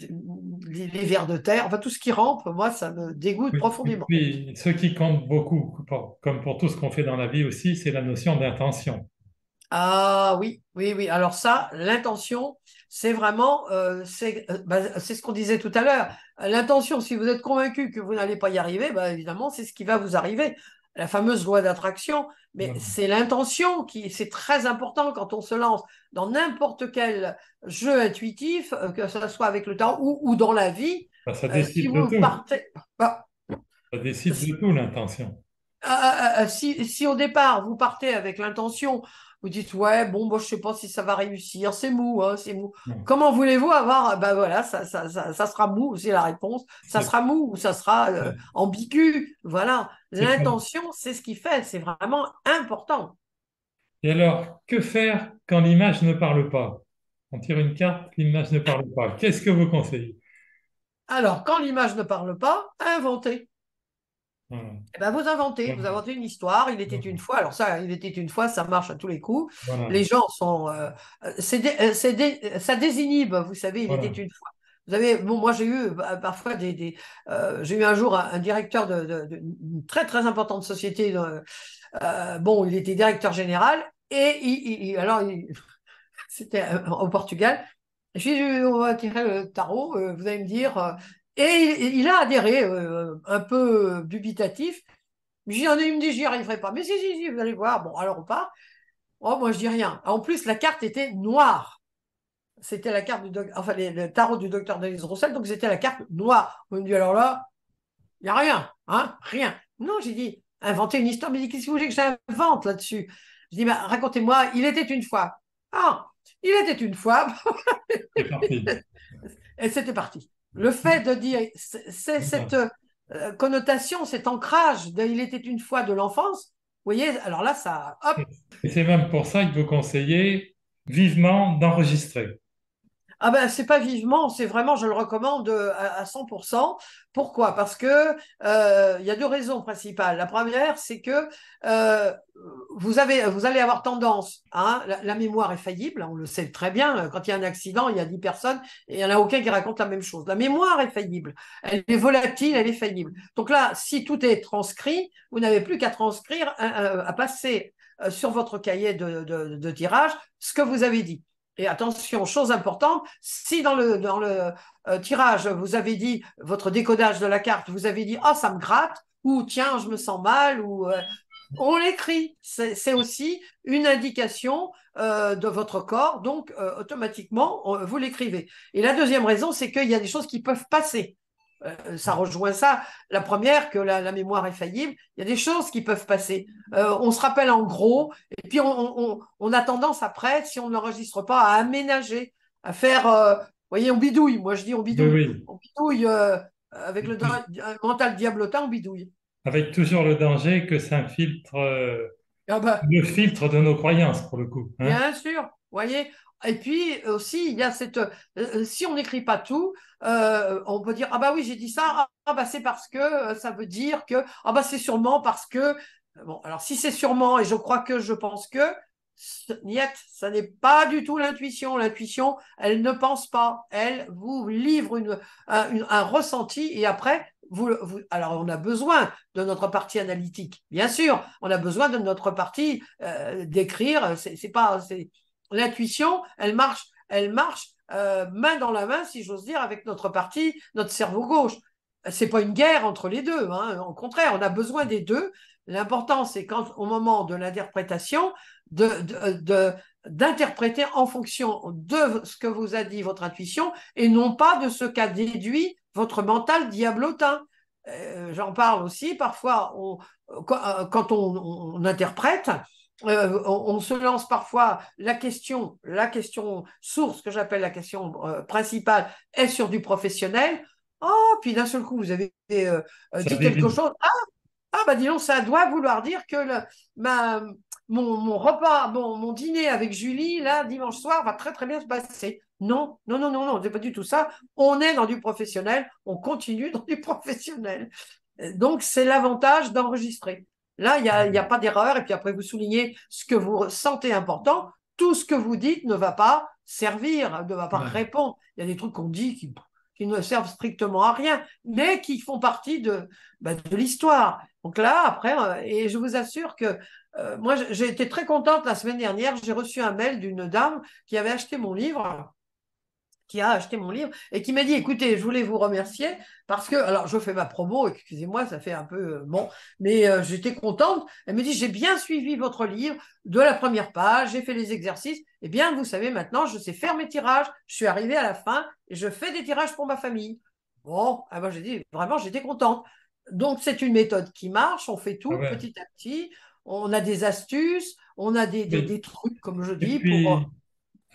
les vers de terre. Enfin, tout ce qui rampe, moi, ça me dégoûte Oui. Et profondément. puis, ce qui compte beaucoup, comme pour tout ce qu'on fait dans la vie aussi, c'est la notion d'intention. Ah oui, oui, oui. Alors ça, l'intention, c'est vraiment, c'est ce qu'on disait tout à l'heure. L'intention, si vous êtes convaincu que vous n'allez pas y arriver, bah, évidemment, c'est ce qui va vous arriver. La fameuse loi d'attraction. Mais Voilà. c'est l'intention c'est très important quand on se lance dans n'importe quel jeu intuitif, que ce soit avec le temps ou dans la vie. Ben, ça Si décide de vous tout. partez, bah, Ça décide de tout, l'intention. si au départ vous partez avec l'intention, vous dites ouais, bon, moi je sais pas si ça va réussir, c'est mou, hein, c'est mou. Non. Comment voulez-vous avoir, ben voilà, ça sera mou, c'est la réponse. Ça C'est sera mou ou ça sera ambigu. Voilà, c'est comme- l'intention, c'est ce qui fait, c'est vraiment important. Et alors, que faire quand l'image ne parle pas? On tire une carte, l'image ne parle pas. Qu'est-ce que vous conseillez? Alors, quand l'image ne parle pas, inventez. Voilà. Eh ben, vous Voilà. inventez une histoire, il était une fois, alors ça, il était une fois, ça marche à tous les coups. Les Voilà. gens sont. Ça désinhibe, vous savez, il était Voilà. une fois. Vous avez, bon, moi j'ai eu parfois j'ai eu un jour un directeur d'une très très importante société. Bon, il était directeur général et c'était au Portugal. Je lui ai dit, on va tirer le tarot, vous allez me dire. Et il a adhéré, un peu dubitatif. Il me dit, j'y arriverai pas. Mais si, si, si, vous allez voir. Bon, alors on part. Oh, moi, je dis rien. En plus, la carte était noire. C'était la carte enfin, le tarot du docteur Denise Roussel, donc c'était la carte noire. On me dit, alors là, il n'y a rien, hein, rien. Non, j'ai dit, inventer une histoire. Mais qu'est-ce que vous voulez que j'invente là-dessus? Je dis, bah, racontez-moi, il était une fois. Ah, il était une fois. C'est parti. Et c'était parti. Le fait de dire, c'est cette connotation, cet ancrage de il était une fois de l'enfance, vous voyez, alors là, ça, hop. Et c'est même pour ça qu'il vous conseillez vivement d'enregistrer. Ah ben, c'est pas vivement, c'est vraiment, je le recommande à 100%. Pourquoi? Parce que il y a deux raisons principales. La première, c'est que euh, vous allez avoir tendance, hein, la mémoire est faillible, on le sait très bien. Quand il y a un accident, il y a 10 personnes et il n'y en a aucun qui raconte la même chose. La mémoire est faillible, elle est volatile, elle est faillible. Donc là, si tout est transcrit, vous n'avez plus qu'à transcrire, à passer sur votre cahier de tirage ce que vous avez dit. Et attention, chose importante, si dans le tirage, vous avez dit, votre décodage de la carte, vous avez dit, ah, ça me gratte, ou tiens, je me sens mal, ou on l'écrit. C'est aussi une indication de votre corps, donc automatiquement, vous l'écrivez. Et la deuxième raison, c'est qu'il y a des choses qui peuvent passer. Ça rejoint ça. La première, que la mémoire est faillible, il y a des choses qui peuvent passer. On se rappelle en gros, et puis on a tendance après, si on ne l'enregistre pas, à aménager, à faire, vous voyez, on bidouille. Moi, je dis on Oui, bidouille. oui. On bidouille avec le mental diablotin, on bidouille. Avec toujours le danger que ça infiltre, Ah bah, le filtre de nos croyances, pour le coup. Hein. bien sûr, vous voyez. Et puis aussi, il y a cette. Si on n'écrit pas tout, on peut dire ah bah oui j'ai dit ça, ah bah c'est parce que ça veut dire que ah bah c'est sûrement parce que bon alors si c'est sûrement et je crois que je pense que niet, ça n'est pas du tout l'intuition. L'intuition, elle ne pense pas, elle vous livre un ressenti et après alors on a besoin de notre partie analytique, bien sûr, on a besoin de notre partie d'écrire. C'est pas, l'intuition, elle marche main dans la main, si j'ose dire, avec notre partie, notre cerveau gauche. C'est pas une guerre entre les deux, hein. Au contraire, on a besoin des deux. L'important, c'est quand, au moment de l'interprétation, d'interpréter en fonction de ce que vous a dit votre intuition et non pas de ce qu'a déduit votre mental diablotin. J'en parle aussi, parfois, quand on interprète, on se lance parfois la question source, que j'appelle la question principale, est sur du professionnel. Oh, puis d'un seul coup, vous avez Ça dit quelque dévie. chose. Ah bah dis donc, ça doit vouloir dire que ma, mon repas, mon dîner avec Julie, là, dimanche soir, va très très bien se passer. Non, non, non, non, non, c'est pas du tout ça. On est dans du professionnel, on continue dans du professionnel. Donc, c'est l'avantage d'enregistrer. Là, il y a pas d'erreur. Et puis après, vous soulignez ce que vous sentez important. Tout ce que vous dites ne va pas servir, ne va pas Ouais. répondre. Il y a des trucs qu'on dit qui ne servent strictement à rien, mais qui font partie de l'histoire. Donc là, après, et je vous assure que moi, j'ai été très contente la semaine dernière. J'ai reçu un mail d'une dame qui avait acheté mon livre qui a acheté mon livre et qui m'a dit, écoutez, je voulais vous remercier parce que, alors je fais ma promo, excusez-moi, ça fait un peu bon, mais j'étais contente. Elle me dit, j'ai bien suivi votre livre de la première page, j'ai fait les exercices. Eh bien, vous savez, maintenant, je sais faire mes tirages. Je suis arrivée à la fin et je fais des tirages pour ma famille. Bon, alors j'ai dit, vraiment, j'étais contente. Donc, c'est une méthode qui marche, on fait Ah tout ouais. petit à petit. On a des astuces, on a Oui. des trucs, comme je Et dis, pour. puis,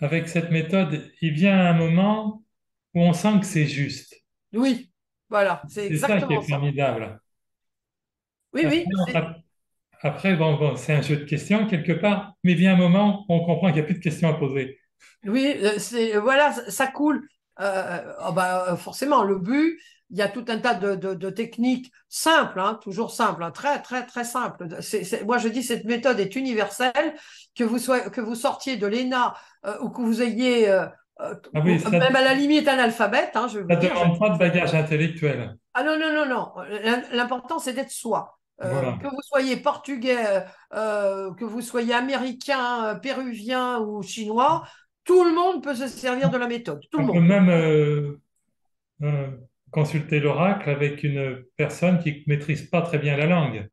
avec cette méthode, il vient un moment où on sent que c'est juste. Oui, voilà, c'est C'est ça qui exactement est ça. formidable. Oui, Après, oui, après, bon, c'est un jeu de questions quelque part, mais vient un moment où on comprend qu'il n'y a plus de questions à poser. oui, voilà, ça coule. Ah bah, forcément, le but, il y a tout un tas de techniques simples, hein, toujours simples, hein, très, très, très simples. Moi, je dis cette méthode est universelle, que vous sortiez de l'ENA ou que vous ayez, Ah oui, même à la limite un alphabet, hein, je vais ça vous dire, demande pas de bagage intellectuel. ah non, non, non, non. L'important, c'est d'être soi. Que Voilà. vous soyez portugais, que vous soyez américain, péruvien ou chinois, tout le monde peut se servir de la méthode. Tout le On peut monde. même, euh, consulter l'oracle avec une personne qui ne maîtrise pas très bien la langue.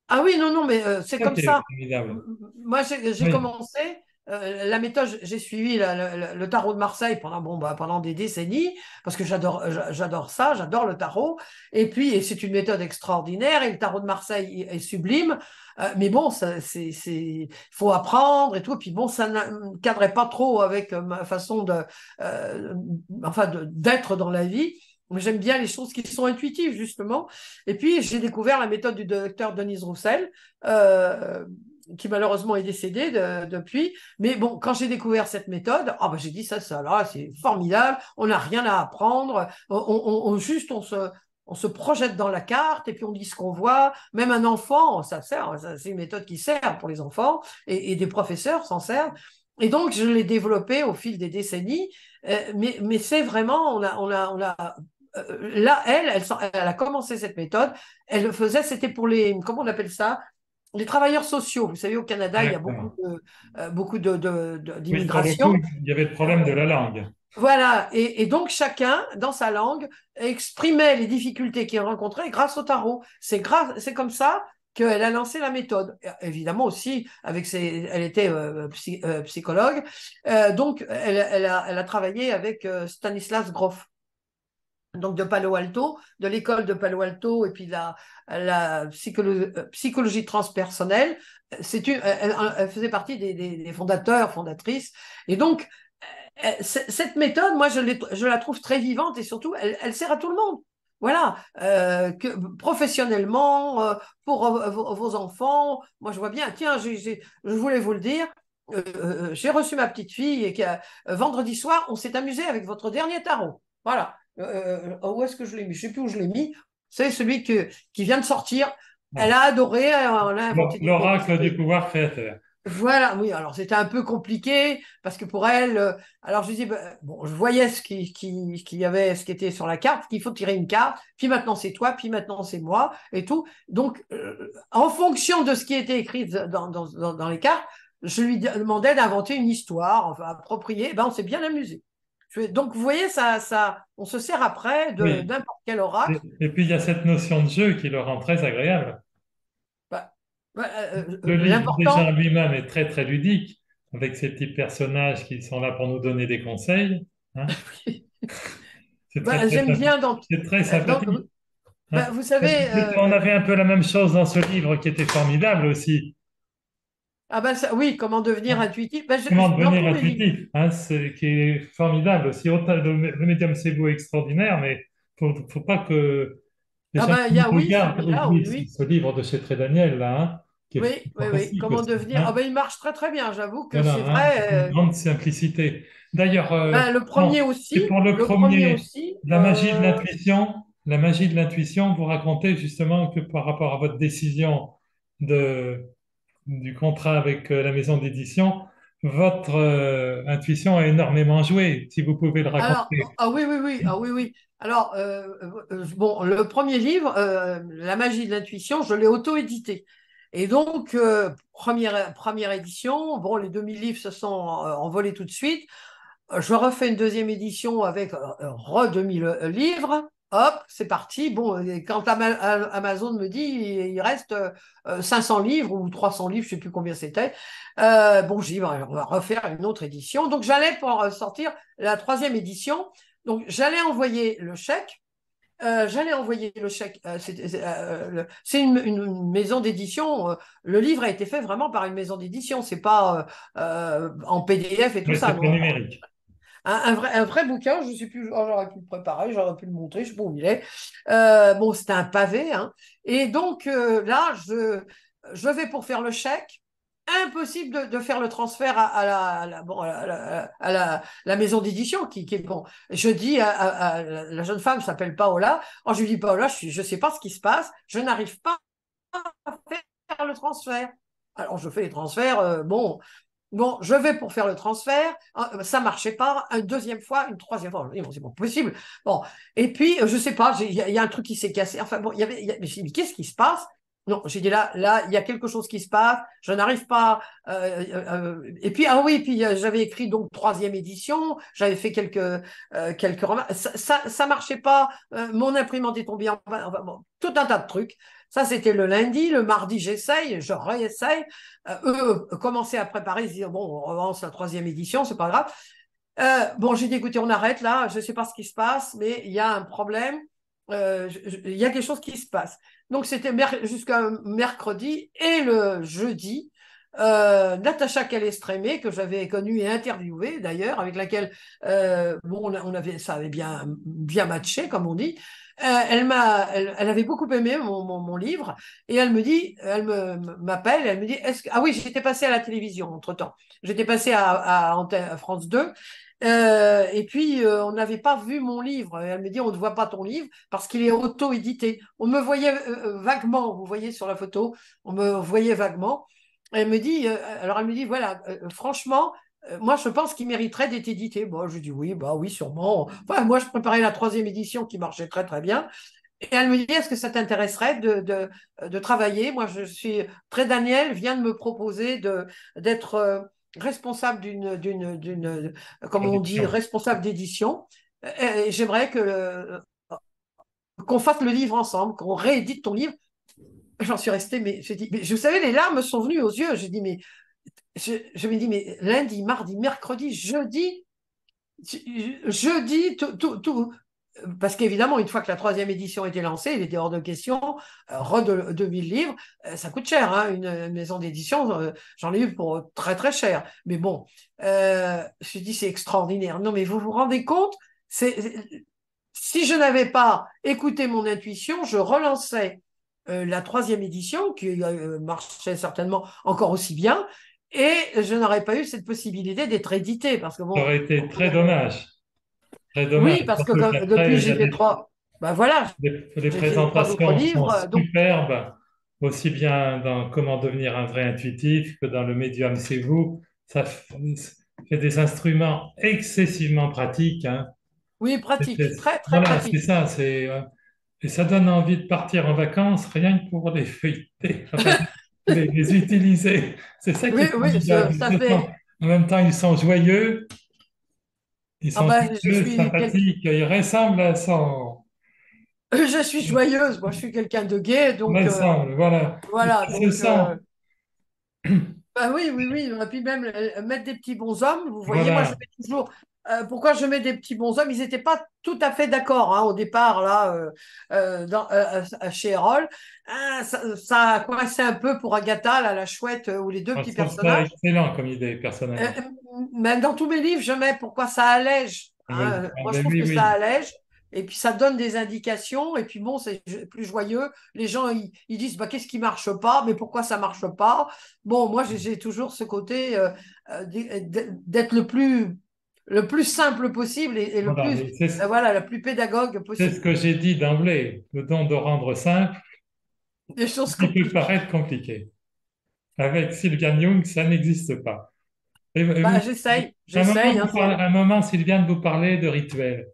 Ah oui, non, non, mais c'est Ça comme qui est ça. formidable. Moi, j'ai Oui, commencé la méthode, j'ai suivi le tarot de Marseille pendant, bon, bah, pendant des décennies, parce que j'adore ça, j'adore le tarot. Et puis, et c'est une méthode extraordinaire, et le tarot de Marseille est sublime. Mais bon, faut apprendre et tout. Et puis bon, ça ne cadrait pas trop avec ma façon euh, d'être dans la vie. J'aime bien les choses qui sont intuitives, justement. Et puis, j'ai découvert la méthode du docteur Denise Roussel, euh, qui malheureusement est décédée depuis. Mais bon, quand j'ai découvert cette méthode, oh, ben, j'ai dit ça là, c'est formidable, on n'a rien à apprendre, juste on se projette dans la carte et puis on dit ce qu'on voit. Même un enfant, ça sert, c'est une méthode qui sert pour les enfants et des professeurs s'en servent. Et donc, je l'ai développée au fil des décennies, mais c'est vraiment, là, elle a commencé cette méthode. Elle le faisait, c'était pour les, comment on appelle ça? Les travailleurs sociaux. Vous savez, au Canada, il y a exactement. beaucoup Oui, pour le coup, d'immigration. il y avait le problème de la langue. Voilà. Et donc, chacun, dans sa langue, exprimait les difficultés qu'il rencontrait grâce au tarot. C'est comme ça qu'elle a lancé la méthode. Évidemment aussi, elle était psychologue. Donc, elle a travaillé avec Stanislas Grof, donc de Palo Alto, de l'école de Palo Alto, et puis la psychologie transpersonnelle. Elle faisait partie des fondateurs, fondatrices. Et donc, cette méthode, moi, je la trouve très vivante et surtout, elle sert à tout le monde. Voilà, professionnellement, pour vos enfants. Moi, je vois bien, tiens, je voulais vous le dire, j'ai reçu ma petite fille et vendredi soir, on s'est amusé avec votre dernier tarot. Voilà. Où est-ce que je l'ai mis? Je ne sais plus où je l'ai mis. C'est celui qui vient de sortir. Elle Voilà. a adoré, on a inventé des L'oracle du mots. pouvoir créateur. Voilà, oui, alors c'était un peu compliqué parce que pour elle, alors je dis, bon, je voyais qu'il y avait, ce qui était sur la carte, qu'il faut tirer une carte, puis maintenant c'est toi, puis maintenant c'est moi et tout. Donc, en fonction de ce qui était écrit dans les cartes, je lui demandais d'inventer une histoire, enfin, appropriée. Ben, on s'est bien amusé. Donc, vous voyez, on se sert après de Oui. n'importe quel oracle. Et puis, il y a cette notion de jeu qui le rend très agréable. Bah, Le livre déjà en l'important, lui-même est très, très ludique, avec ces petits personnages qui sont là pour nous donner des conseils. Hein. C'est très, très, j'aime bien c'est très dans, sympathique. Hein. vous savez, On avait un peu la même chose dans ce livre qui était formidable aussi. ah ben oui, comment devenir Hein. intuitif? Ben, Comment dans devenir tous mes livres. intuitif, hein, qui est formidable aussi. Autant le médium, c'est beau, extraordinaire, mais faut pas que les Ah gens ben qui nous oui, regardent celui-là, oui, oublient oui. ce livre de chez Daniel, là, hein, qui est Oui, oui, oui. fantastique Comment aussi. devenir? Ah Hein. ben il marche très très bien, j'avoue que Voilà, c'est hein, une vrai. grande simplicité. D'ailleurs, Ben, bon, c'est pour le le premier premier, aussi. la magie de l'intuition. La magie de l'intuition, vous racontez justement que par rapport à votre décision de, du contrat avec la maison d'édition, votre intuition a énormément joué, si vous pouvez le Alors, raconter. ah oui, oui, oui, ah oui, oui. Alors, bon, le premier livre, La magie de l'intuition, je l'ai auto-édité. Et donc, première édition, bon, les 2000 livres se sont envolés tout de suite. Je refais une deuxième édition avec re 2000 livres. Hop, c'est parti. Bon, et quand Amazon me dit il reste 500 livres ou 300 livres, je ne sais plus combien c'était. Bon, j'ai dit bon, on va refaire une autre édition. Donc j'allais pour sortir la troisième édition. Donc j'allais envoyer le chèque. C'est une maison d'édition. Le livre a été fait vraiment par une maison d'édition. C'est pas en PDF et tout Mais ça. c'est pas Non, numérique. un vrai bouquin, je ne sais plus, oh, j'aurais pu le préparer, j'aurais pu le montrer, je ne sais pas où il est. Bon, c'était un pavé, hein. Et donc là, je vais pour faire le chèque. Impossible de faire le transfert à la maison d'édition qui est bon. Je dis la jeune femme s'appelle Paola. Oh, je lui dis Paola, je ne sais pas ce qui se passe, je n'arrive pas à faire le transfert. Alors je fais les transferts, bon, bon, je vais pour faire le transfert, ça marchait pas, une deuxième fois, une troisième fois, bon, c'est pas possible. Bon, et puis, je sais pas, il y a un truc qui s'est cassé, enfin bon, mais je me suis dit, mais qu'est-ce qui se passe? non, j'ai dit là, il y a quelque chose qui se passe. Je n'arrive pas. Et puis, ah oui, puis j'avais écrit donc troisième édition. J'avais fait quelques remarques. Ça marchait pas. Mon imprimante est tombée en panne. Enfin, bon, tout un tas de trucs. Ça, c'était le lundi. Le mardi, j'essaye, je réessaye. Eux commençaient à préparer. Ils disaient, bon, on relance la troisième édition, c'est pas grave. Bon, j'ai dit, écoutez, on arrête là. Je ne sais pas ce qui se passe, mais il y a un problème. Il y a quelque chose qui se passe. Donc, c'était jusqu'à mercredi et le jeudi. Natacha Calestrémé, que j'avais connue et interviewée d'ailleurs, avec laquelle bon, ça avait bien matché, comme on dit. Elle avait beaucoup aimé mon livre et m'appelle, elle me dit, ah oui, j'étais passée à la télévision entre-temps. J'étais passée à France 2 et puis, on n'avait pas vu mon livre. Et elle me dit, on ne voit pas ton livre parce qu'il est auto-édité. On me voyait vaguement, vous voyez sur la photo, on me voyait vaguement. Alors elle me dit, voilà, franchement, moi je pense qu'il mériterait d'être édité. Bon, je dis oui, bah oui, sûrement. Enfin, moi je préparais la troisième édition qui marchait très très bien. Et elle me dit, est-ce que ça t'intéresserait de travailler? Moi, Daniel vient de me proposer d'être responsable comme on dit, Traduction. responsable d'édition. Et j'aimerais qu'on fasse le livre ensemble, qu'on réédite ton livre. J'en suis restée, mais j'ai dit, mais je savais, les larmes sont venues aux yeux. J'ai dit, mais je me dis, mais lundi, mardi, mercredi, jeudi, tout. Parce qu'évidemment, une fois que la troisième édition était lancée, il était hors de question, de 2000 livres, ça coûte cher, hein, une maison d'édition, j'en ai eu pour très très cher. Mais bon, je dis c'est extraordinaire. Non, mais vous vous rendez compte, si je n'avais pas écouté mon intuition, je relançais la troisième édition, qui marchait certainement encore aussi bien, et je n'aurais pas eu cette possibilité d'être édité, parce que Ça bon, aurait été très dommage. Très dommage. oui, parce que Surtout depuis qu'après, il y j'ai a fait trois, ben voilà, les j'ai fait trois autres présentations sont livres, donc superbes, aussi bien dans Comment devenir un vrai intuitif que dans le médium C'est vous. Ça fait des instruments excessivement pratiques, hein. oui, C'est- pratique, très très Voilà, c'est pratique. ça. Et ça donne envie de partir en vacances rien que pour les feuilleter, enfin, les utiliser. C'est ça qui Oui, est oui, formidable. ça fait. En même temps, ils sont joyeux, ils Ah sont ben, joyeux, sympathiques, ils ressemblent à son. je suis joyeuse, moi je suis quelqu'un de gai, donc Ressemble, voilà. Et voilà, ça se donc sent. bah oui, oui, oui. Et puis même mettre des petits bonshommes, vous voyez, moi je Voilà. mets toujours. Pourquoi je mets des petits bonshommes? Ils n'étaient pas tout à fait d'accord hein, au départ, là, chez Erol. Hein, ça coinçait un peu pour Agatha, là, la chouette, ou les deux Je petits trouve ça personnages. excellent comme idée, Euh, personnellement. mais dans tous mes livres, je mets pourquoi ça allège. Oui. Hein. Ah, Moi, je ben trouve oui, que ça oui. allège. Et puis, ça donne des indications. Et puis, bon, c'est plus joyeux. Les gens, ils disent, bah, qu'est-ce qui marche pas? Mais pourquoi ça marche pas? Bon, moi, j'ai toujours ce côté d'être le plus simple possible et le Voilà, plus, mais voilà, le plus pédagogue c'est ce possible. que j'ai dit d'emblée. Le don de rendre simple, Des choses il peut compliquées. paraître compliqué. Avec Sylviane Young, ça n'existe pas. Et Bah, j'essaye. Hein, un moment, Sylviane, vous parlez de rituel.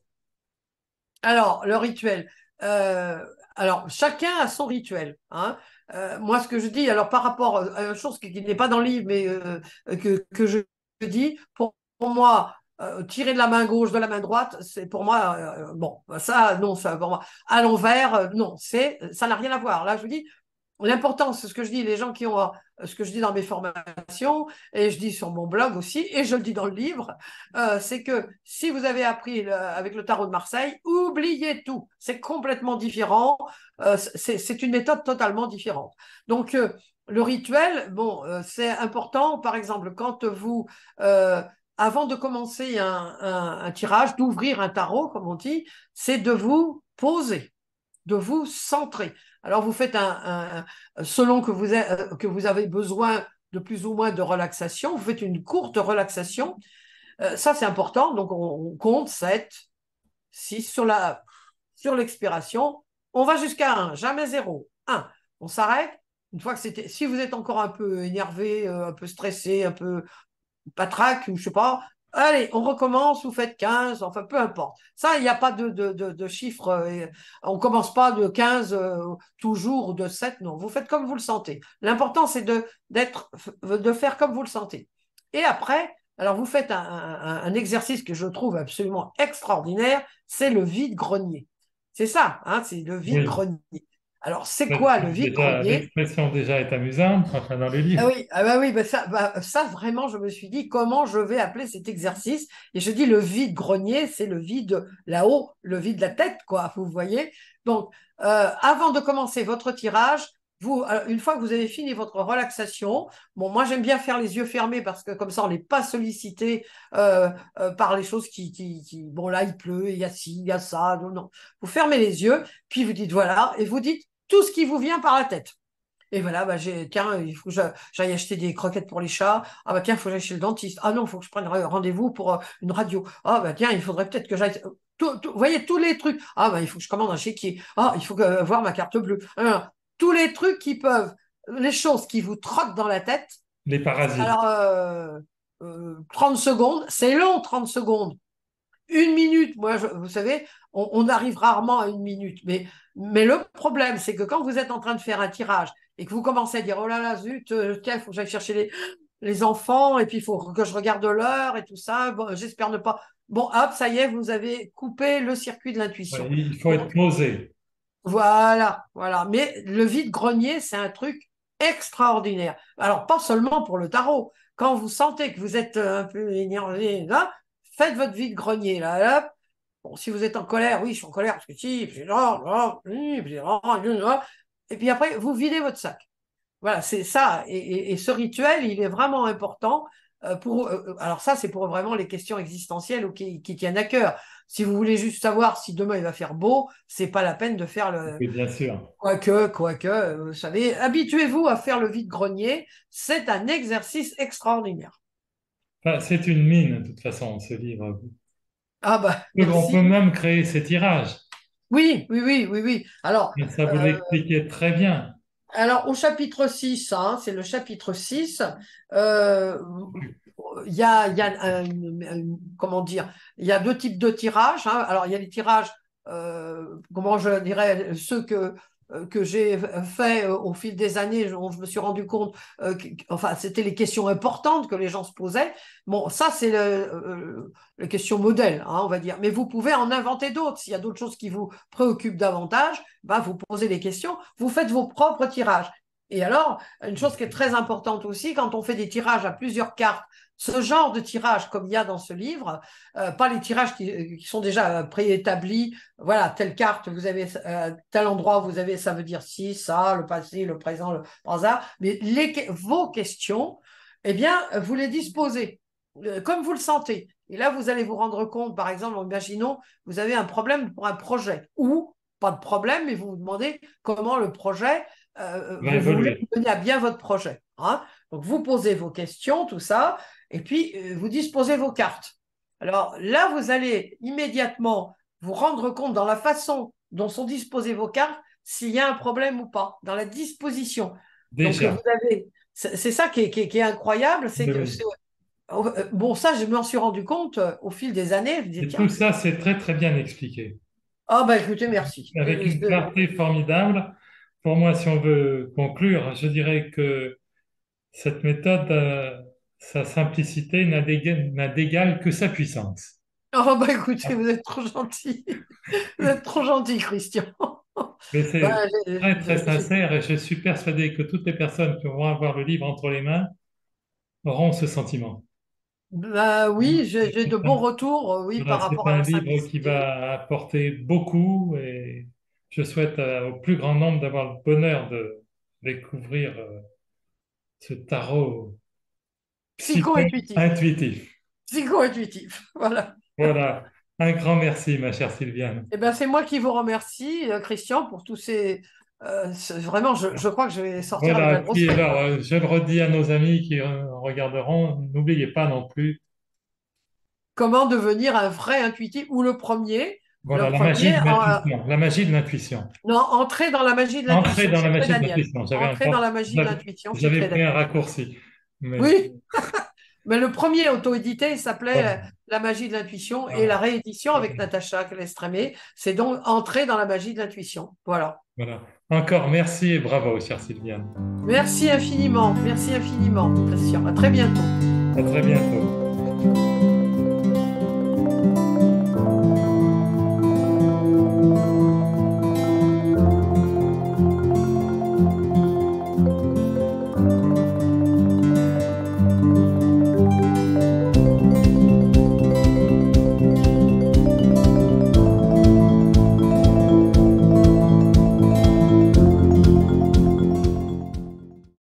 Alors, le rituel. Euh, alors, chacun a son rituel. Hein. Moi, ce que je dis, alors par rapport à une chose qui n'est pas dans le livre, mais que je dis, pour moi, tirer de la main gauche, de la main droite, c'est pour moi, bon, ça, non, ça, pour moi, à l'envers, non, ça n'a rien à voir. Là, je vous dis, l'important, c'est ce que je dis, les gens qui ont ce que je dis dans mes formations et je dis sur mon blog aussi et je le dis dans le livre, c'est que si vous avez appris avec le tarot de Marseille, oubliez tout. C'est complètement différent. C'est une méthode totalement différente. Donc, le rituel, bon, c'est important. Par exemple, quand vous, avant de commencer un tirage, d'ouvrir un tarot, comme on dit, c'est de vous poser, de vous centrer. Alors, vous faites selon que vous avez besoin de plus ou moins de relaxation, vous faites une courte relaxation. Ça, c'est important. Donc, on compte 7, 6 sur l'expiration. On va jusqu'à 1, jamais 0. 1. On s'arrête. Une fois que c'était, si vous êtes encore un peu énervé, un peu stressé, un peu patraque, ou je sais pas, Allez, on recommence, vous faites 15, enfin peu importe. Ça, il n'y a pas de chiffre. On commence pas de 15 toujours ou de 7, non. Vous faites comme vous le sentez. L'important, c'est de faire comme vous le sentez. Et après, alors vous faites un exercice que je trouve absolument extraordinaire, c'est le vide-grenier. C'est ça, hein, c'est le Oui. vide-grenier. Alors, c'est quoi le Déjà, vide-grenier? l'expression déjà est amusante, enfin dans le Ah livre. oui, ça vraiment, je me suis dit comment je vais appeler cet exercice. Et je dis le vide-grenier, c'est le vide là-haut, le vide de la tête, quoi, vous voyez. Donc, avant de commencer votre tirage, une fois que vous avez fini votre relaxation, bon, moi j'aime bien faire les yeux fermés parce que comme ça on n'est pas sollicité par les choses bon là il pleut, il y a ci, il y a ça, non, non. Vous fermez les yeux, puis vous dites voilà, et vous dites tout ce qui vous vient par la tête. Et voilà, bah tiens, il faut que j'aille acheter des croquettes pour les chats. Ah bah tiens, il faut que j'aille chez le dentiste. Ah non, il faut que je prenne rendez-vous pour une radio. Ah bah tiens, il faudrait peut-être que j'aille. Vous voyez, tous les trucs. Ah bah il faut que je commande un chéquier. Ah, il faut voir ma carte bleue. Tous les trucs qui peuvent, les choses qui vous trottent dans la tête. Les parasites. Alors, 30 secondes, c'est long, 30 secondes. Une minute, vous savez, on arrive rarement à une minute. Mais le problème, c'est que quand vous êtes en train de faire un tirage et que vous commencez à dire, oh là là, zut, tiens, il faut que j'aille chercher les enfants et puis il faut que je regarde l'heure et tout ça. Bon, j'espère ne pas. Bon, hop, ça y est, vous avez coupé le circuit de Ouais, l'intuition. il faut être Donc, posé. voilà, voilà. Mais le vide-grenier, c'est un truc extraordinaire. Alors, pas seulement pour le tarot. Quand vous sentez que vous êtes un peu énervé, là, faites votre vide-grenier, là, hop. Bon, si vous êtes en colère, oui, je suis en colère parce que si, puis là, là, oui, puis là, là. Et puis après, vous videz votre sac. Voilà, c'est ça. Et ce rituel, il est vraiment important alors ça, c'est pour vraiment les questions existentielles ou qui tiennent à cœur. Si vous voulez juste savoir si demain il va faire beau, c'est pas la peine de faire le Oui, bien sûr. quoique, vous savez, habituez-vous à faire le vide-grenier. C'est un exercice extraordinaire. Enfin, c'est une mine, de toute façon, ce livre. Ah bah On peut merci. même créer ces tirages. Oui, oui, oui, oui, oui. Mais ça, vous Euh, l'expliquez très bien. Alors, au chapitre 6, hein, c'est le chapitre 6. euh, il y a comment dire, il y a deux types de tirages, hein. Alors, il y a les tirages, comment je dirais, ceux que j'ai fait au fil des années, dont je me suis rendu compte, enfin, c'était les questions importantes que les gens se posaient. Bon, ça, c'est les questions modèles, hein, on va dire. Mais vous pouvez en inventer d'autres. S'il y a d'autres choses qui vous préoccupent davantage, bah, vous posez des questions, vous faites vos propres tirages. Et alors, une chose qui est très importante aussi, quand on fait des tirages à plusieurs cartes, ce genre de tirage comme il y a dans ce livre, pas les tirages qui sont déjà préétablis, voilà, telle carte, vous avez tel endroit, vous avez, ça veut dire ci, ça, le passé, le présent, le hasard, mais vos questions, eh bien, vous les disposez comme vous le sentez. Et là, vous allez vous rendre compte, par exemple, imaginons, vous avez un problème pour un projet, ou pas de problème, mais vous vous demandez comment le projet, Va vous voulez évoluer. mener à bien votre projet, hein. Donc, vous posez vos questions, tout ça, et puis vous disposez vos cartes. Alors là, vous allez immédiatement vous rendre compte dans la façon dont sont disposées vos cartes s'il y a un problème ou pas, dans la disposition. Donc, vous Déjà. avez, c'est ça qui est incroyable, c'est Oui, que oui. bon, ça, je m'en suis rendu compte au fil des années. Je me disais, Et tout tiens, ça, c'est très, très bien expliqué. ah bah écoutez, merci. Avec une clarté formidable. Pour moi, si on veut conclure, je dirais que cette méthode, sa simplicité n'a d'égal que sa puissance. Oh bah écoutez, vous êtes trop gentil. Vous êtes trop gentil, Christian. Mais Bah, c'est très, très sincère et je suis persuadé que toutes les personnes qui vont avoir le livre entre les mains auront ce sentiment. bah oui, j'ai de bons retours, oui, Voilà, par c'est rapport à un la livre qui simplicité. va apporter beaucoup et je souhaite au plus grand nombre d'avoir le bonheur de découvrir ce tarot Psycho-intuitif. psycho-intuitif. Psycho-intuitif. Voilà. Voilà, un grand merci, ma chère Sylviane. Eh ben, c'est moi qui vous remercie, Christian, pour tous ces. Vraiment, je crois que je vais sortir avec Voilà, la grosse puis tête, alors, là. je le redis à nos amis qui regarderont, n'oubliez pas non plus, Comment devenir un vrai intuitif ou le premier. Le voilà, la magie premier, de l'intuition, la magie de l'intuition. non, entrer dans la magie de Entrez l'intuition, dans la chiffrer magie de Daniel. l'intuition. Entrer dans la magie de l'intuition, J'avais chiffrer pris un Daniel. raccourci, mais Oui, Mais le premier auto-édité, il s'appelait Voilà. La magie de l'intuition et la Ah, réédition voilà. avec Natacha Calestrémé, c'est donc entrer dans la magie de l'intuition. Voilà. Voilà. Encore merci et bravo, chère Sylviane. Merci infiniment, Christian. À très bientôt. À très bientôt.